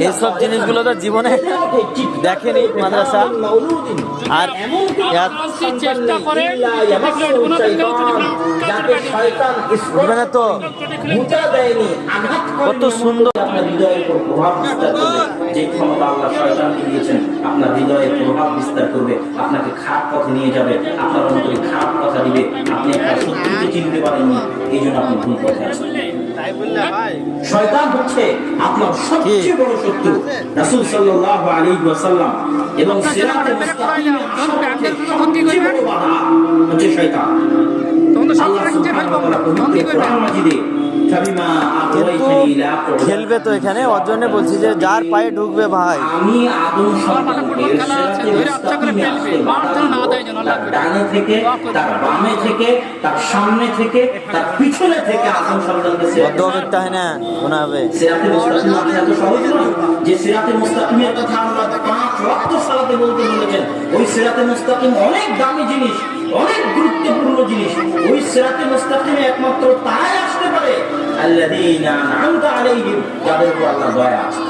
এইসব জিনিসগুলো তো জীবনে দেখেনি মাদ্রাসা। আর চেষ্টা করে মানে তো কত সুন্দর যে ক্ষমতা আল্লাহ শয়তানকে দিয়েছেন আপনার হৃদয়ে প্রভাব বিস্তার করবে, আপনাকে খারাপ পথে নিয়ে যাবে, আপনার অন্তরে খারাপ কথা দিবে, আপনি একটা শত্রুকে চিনতে পারেননি, এই জন্য আপনি ভুল পথে আছেন। শয়তান হচ্ছে আপনার সবচেয়ে বড় শত্রু। রাসূল সাল্লাল্লাহু আলাইহি ওয়াসাল্লাম এবং সিরাতে মুস্তাকিমে সবচেয়ে বড় বাধা হচ্ছে শয়তান। আল্লাহ সুবহানাহু ওয়া তাআলা পবিত্র কোরআন মাজিদে খেলবে তো এখানে, ওর জন্য বলছি যে যার পায়ে ঢুকবে ভাই, আমি আদম সন্তানকে ডানে থেকে, তার বামে থেকে, তার সামনে থেকে, তার পিছনে থেকে আদম সন্তানকে করতে হয় না শোনা হবে। সিরাতে মুস্তাকিম এত সহজ নয় যে সিরাতে মুস্তাকিমের কথা আল্লাহ 5 ওয়াক্ত সালাতে বলতে বলেছেন। ওই সিরাতে মুস্তাকিম অনেক দামি জিনিস, অনেক গুরুত্বপূর্ণ জিনিস। ওই সিরাতে মুস্তাকিমে একমাত্র তারাই আসতে পারে আল্লাযীনা আন'আমতা আলাইহিম, যাদের উপর আল্লাহ দয়া আছে।